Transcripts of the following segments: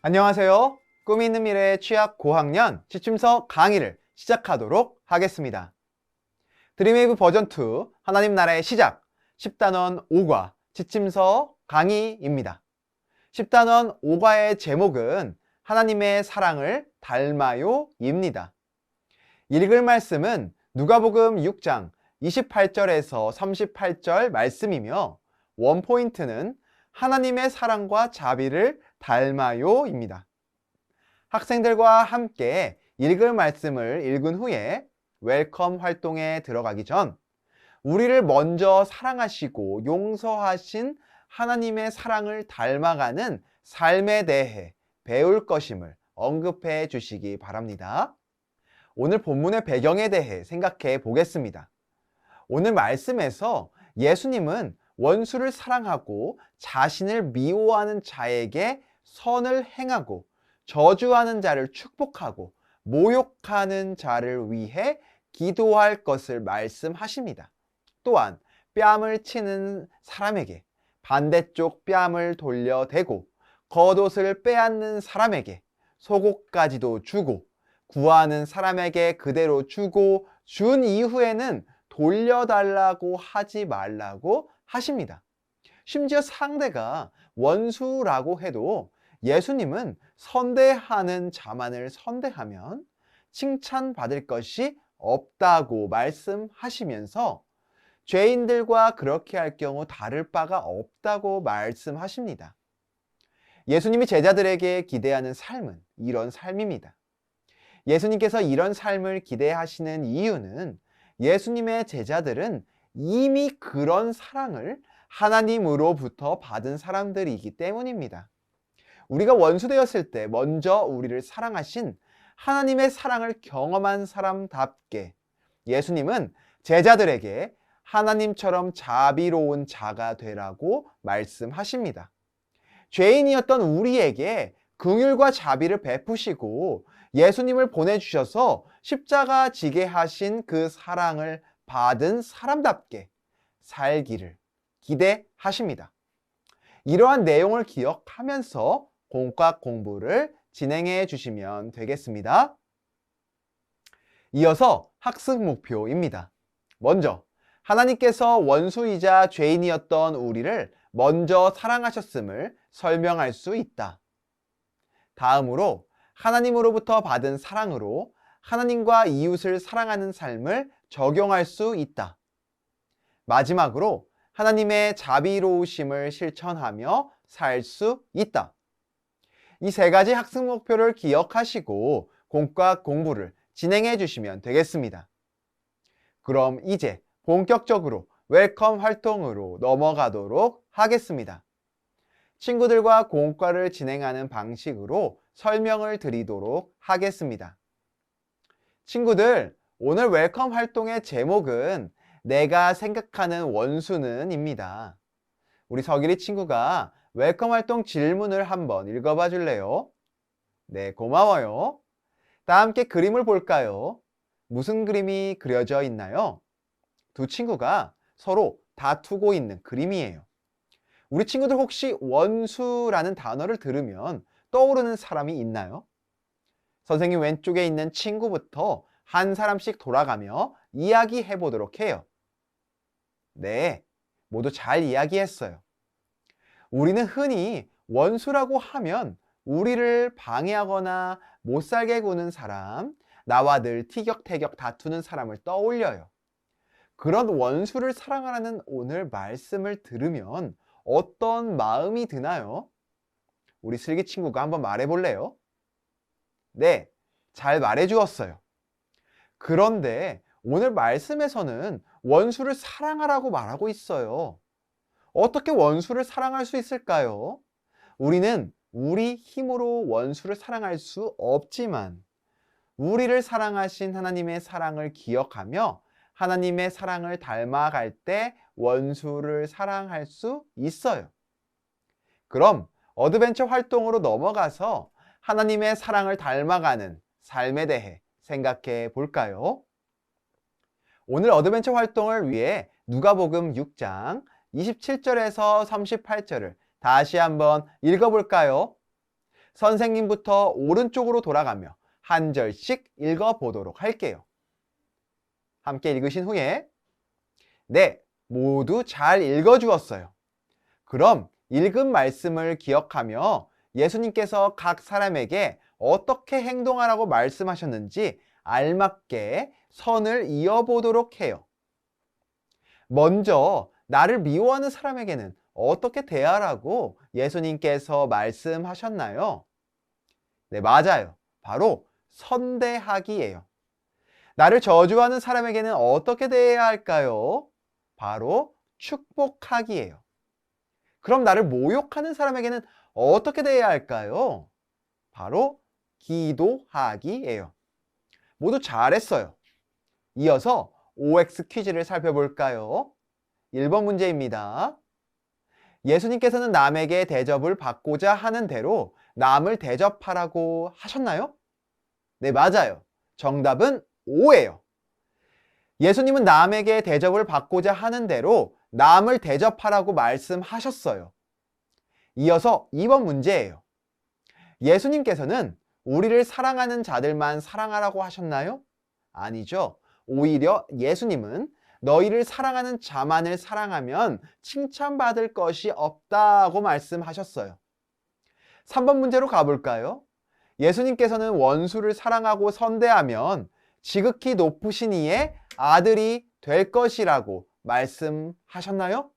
안녕하세요. 꿈이 있는 미래 취약 고학년 지침서 강의를 시작하도록 하겠습니다. 드림웨이브 버전2 하나님 나라의 시작 10단원 5과 지침서 강의입니다. 10단원 5과의 제목은 하나님의 사랑을 닮아요 입니다. 읽을 말씀은 누가복음 6장 28절에서 38절 말씀이며 원포인트는 하나님의 사랑과 자비를 닮아요 입니다. 학생들과 함께 읽을 말씀을 읽은 후에 웰컴 활동에 들어가기 전 우리를 먼저 사랑하시고 용서하신 하나님의 사랑을 닮아가는 삶에 대해 배울 것임을 언급해 주시기 바랍니다. 오늘 본문의 배경에 대해 생각해 보겠습니다. 오늘 말씀에서 예수님은 원수를 사랑하고 자신을 미워하는 자에게 선을 행하고 저주하는 자를 축복하고 모욕하는 자를 위해 기도할 것을 말씀하십니다. 또한 뺨을 치는 사람에게 반대쪽 뺨을 돌려대고 겉옷을 빼앗는 사람에게 속옷까지도 주고 구하는 사람에게 그대로 주고 준 이후에는 돌려달라고 하지 말라고 하십니다. 심지어 상대가 원수라고 해도 예수님은 선대하는 자만을 선대하면 칭찬받을 것이 없다고 말씀하시면서 죄인들과 그렇게 할 경우 다를 바가 없다고 말씀하십니다. 예수님이 제자들에게 기대하는 삶은 이런 삶입니다. 예수님께서 이런 삶을 기대하시는 이유는 예수님의 제자들은 이미 그런 사랑을 하나님으로부터 받은 사람들이기 때문입니다. 우리가 원수 되었을 때 먼저 우리를 사랑하신 하나님의 사랑을 경험한 사람답게 예수님은 제자들에게 하나님처럼 자비로운 자가 되라고 말씀하십니다. 죄인이었던 우리에게 긍휼과 자비를 베푸시고 예수님을 보내주셔서 십자가 지게 하신 그 사랑을 받은 사람답게 살기를 기대하십니다. 이러한 내용을 기억하면서 공과 공부를 진행해 주시면 되겠습니다. 이어서 학습 목표입니다. 먼저 하나님께서 원수이자 죄인이었던 우리를 먼저 사랑하셨음을 설명할 수 있다. 다음으로 하나님으로부터 받은 사랑으로 하나님과 이웃을 사랑하는 삶을 적용할 수 있다. 마지막으로 하나님의 자비로우심을 실천하며 살 수 있다. 이 세 가지 학습 목표를 기억하시고 공과 공부를 진행해 주시면 되겠습니다. 그럼 이제 본격적으로 웰컴 활동으로 넘어가도록 하겠습니다. 친구들과 공과를 진행하는 방식으로 설명을 드리도록 하겠습니다. 친구들, 오늘 웰컴 활동의 제목은 내가 생각하는 원수는 입니다. 우리 서기리 친구가 웰컴 활동 질문을 한번 읽어봐 줄래요? 네, 고마워요. 다 함께 그림을 볼까요? 무슨 그림이 그려져 있나요? 두 친구가 서로 다투고 있는 그림이에요. 우리 친구들 혹시 원수라는 단어를 들으면 떠오르는 사람이 있나요? 선생님 왼쪽에 있는 친구부터 한 사람씩 돌아가며 이야기해 보도록 해요. 네, 모두 잘 이야기했어요. 우리는 흔히 원수라고 하면 우리를 방해하거나 못살게 구는 사람, 나와 늘 티격태격 다투는 사람을 떠올려요. 그런 원수를 사랑하라는 오늘 말씀을 들으면 어떤 마음이 드나요? 우리 슬기 친구가 한번 말해볼래요? 네, 잘 말해주었어요. 그런데 오늘 말씀에서는 원수를 사랑하라고 말하고 있어요. 어떻게 원수를 사랑할 수 있을까요? 우리는 우리 힘으로 원수를 사랑할 수 없지만 우리를 사랑하신 하나님의 사랑을 기억하며 하나님의 사랑을 닮아갈 때 원수를 사랑할 수 있어요. 그럼 어드벤처 활동으로 넘어가서 하나님의 사랑을 닮아가는 삶에 대해 생각해 볼까요? 오늘 어드벤처 활동을 위해 누가복음 6장 27절에서 38절을 다시 한번 읽어볼까요? 선생님부터 오른쪽으로 돌아가며 한 절씩 읽어보도록 할게요. 함께 읽으신 후에 네, 모두 잘 읽어주었어요. 그럼 읽은 말씀을 기억하며 예수님께서 각 사람에게 어떻게 행동하라고 말씀하셨는지 알맞게 선을 이어보도록 해요. 먼저 나를 미워하는 사람에게는 어떻게 대하라고 예수님께서 말씀하셨나요? 네, 맞아요. 바로 선대하기예요. 나를 저주하는 사람에게는 어떻게 대해야 할까요? 바로 축복하기예요. 그럼 나를 모욕하는 사람에게는 어떻게 대해야 할까요? 바로 기도하기예요. 모두 잘했어요. 이어서 OX 퀴즈를 살펴볼까요? 1번 문제입니다. 예수님께서는 남에게 대접을 받고자 하는 대로 남을 대접하라고 하셨나요? 네, 맞아요. 정답은 O예요. 예수님은 남에게 대접을 받고자 하는 대로 남을 대접하라고 말씀하셨어요. 이어서 2번 문제예요. 예수님께서는 우리를 사랑하는 자들만 사랑하라고 하셨나요? 아니죠. 오히려 예수님은 너희를 사랑하는 자만을 사랑하면 칭찬받을 것이 없다고 말씀하셨어요. 3번 문제로 가볼까요? 예수님께서는 원수를 사랑하고 선대하면 지극히 높으신 이의 아들이 될 것이라고 말씀하셨나요?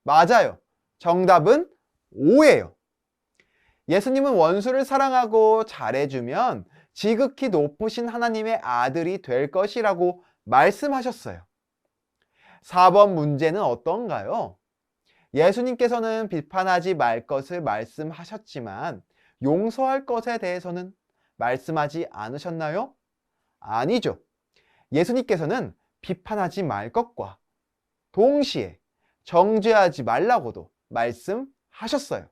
맞아요. 정답은 O예요. 예수님은 원수를 사랑하고 잘해주면 지극히 높으신 하나님의 아들이 될 것이라고 말씀하셨어요. 4번 문제는 어떤가요? 예수님께서는 비판하지 말 것을 말씀하셨지만 용서할 것에 대해서는 말씀하지 않으셨나요? 아니죠. 예수님께서는 비판하지 말 것과 동시에 정죄하지 말라고도 말씀하셨어요.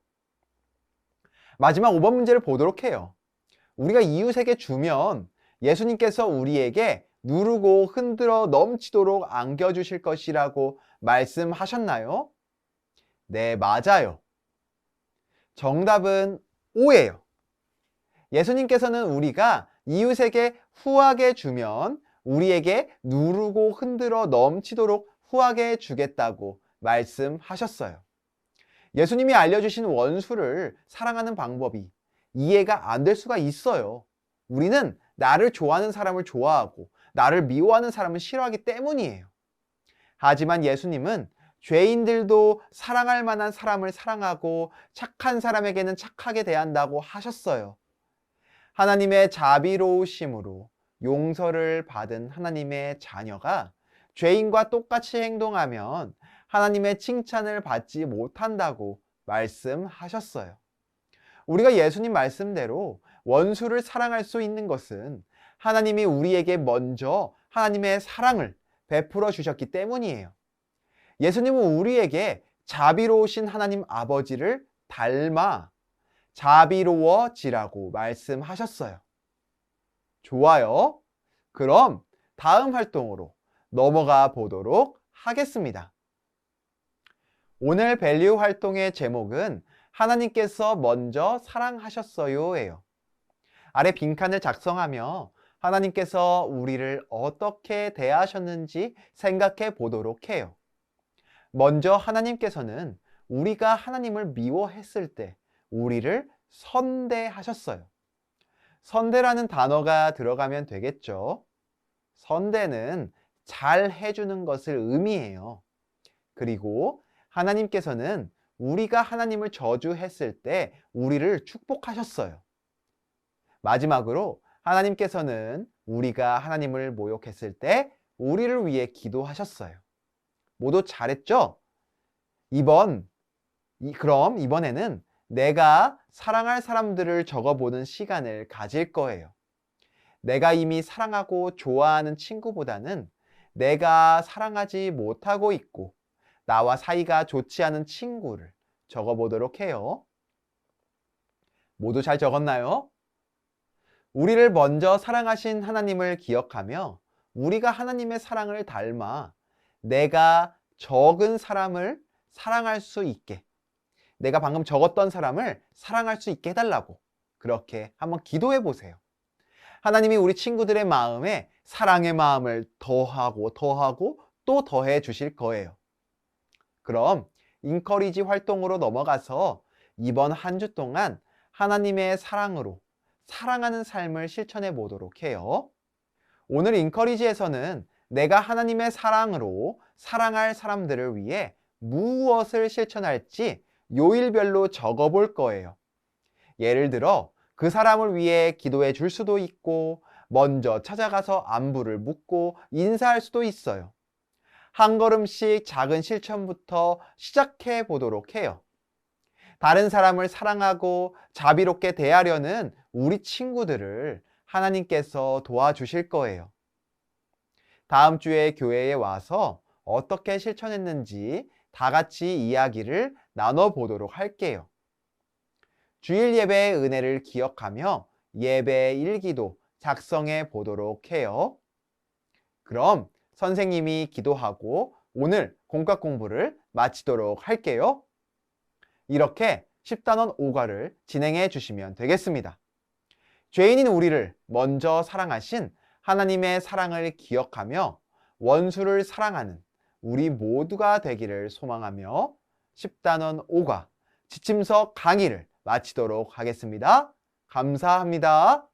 마지막 5번 문제를 보도록 해요. 우리가 이웃에게 주면 예수님께서 우리에게 누르고 흔들어 넘치도록 안겨주실 것이라고 말씀하셨나요? 네, 맞아요. 정답은 O예요. 예수님께서는 우리가 이웃에게 후하게 주면 우리에게 누르고 흔들어 넘치도록 후하게 주겠다고 말씀하셨어요. 예수님이 알려주신 원수를 사랑하는 방법이 이해가 안 될 수가 있어요. 우리는 나를 좋아하는 사람을 좋아하고 나를 미워하는 사람을 싫어하기 때문이에요. 하지만 예수님은 죄인들도 사랑할 만한 사람을 사랑하고 착한 사람에게는 착하게 대한다고 하셨어요. 하나님의 자비로우심으로 용서를 받은 하나님의 자녀가 죄인과 똑같이 행동하면 하나님의 칭찬을 받지 못한다고 말씀하셨어요. 우리가 예수님 말씀대로 원수를 사랑할 수 있는 것은 하나님이 우리에게 먼저 하나님의 사랑을 베풀어 주셨기 때문이에요. 예수님은 우리에게 자비로우신 하나님 아버지를 닮아 자비로워지라고 말씀하셨어요. 좋아요. 그럼 다음 활동으로 넘어가 보도록 하겠습니다. 오늘 밸류 활동의 제목은 하나님께서 먼저 사랑하셨어요예요. 아래 빈칸을 작성하며 하나님께서 우리를 어떻게 대하셨는지 생각해 보도록 해요. 먼저 하나님께서는 우리가 하나님을 미워했을 때 우리를 선대하셨어요. 선대라는 단어가 들어가면 되겠죠. 선대는 잘 해주는 것을 의미해요. 그리고 하나님께서는 우리가 하나님을 저주했을 때 우리를 축복하셨어요. 마지막으로 하나님께서는 우리가 하나님을 모욕했을 때 우리를 위해 기도하셨어요. 모두 잘했죠? 그럼 이번에는 내가 사랑할 사람들을 적어보는 시간을 가질 거예요. 내가 이미 사랑하고 좋아하는 친구보다는 내가 사랑하지 못하고 있고 나와 사이가 좋지 않은 친구를 적어보도록 해요. 모두 잘 적었나요? 우리를 먼저 사랑하신 하나님을 기억하며 우리가 하나님의 사랑을 닮아 내가 적은 사람을 사랑할 수 있게, 내가 방금 적었던 사람을 사랑할 수 있게 해달라고 그렇게 한번 기도해 보세요. 하나님이 우리 친구들의 마음에 사랑의 마음을 더하고 또 더해 주실 거예요. 그럼 인커리지 활동으로 넘어가서 이번 한 주 동안 하나님의 사랑으로 사랑하는 삶을 실천해 보도록 해요. 오늘 인커리지에서는 내가 하나님의 사랑으로 사랑할 사람들을 위해 무엇을 실천할지 요일별로 적어 볼 거예요. 예를 들어 그 사람을 위해 기도해 줄 수도 있고 먼저 찾아가서 안부를 묻고 인사할 수도 있어요. 한 걸음씩 작은 실천부터 시작해 보도록 해요. 다른 사람을 사랑하고 자비롭게 대하려는 우리 친구들을 하나님께서 도와주실 거예요. 다음 주에 교회에 와서 어떻게 실천했는지 다 같이 이야기를 나눠보도록 할게요. 주일 예배의 은혜를 기억하며 예배 일기도 작성해 보도록 해요. 그럼 선생님이 기도하고 오늘 공과 공부를 마치도록 할게요. 이렇게 10단원 5과를 진행해 주시면 되겠습니다. 죄인인 우리를 먼저 사랑하신 하나님의 사랑을 기억하며 원수를 사랑하는 우리 모두가 되기를 소망하며 10단원 5과 지침서 강의를 마치도록 하겠습니다. 감사합니다.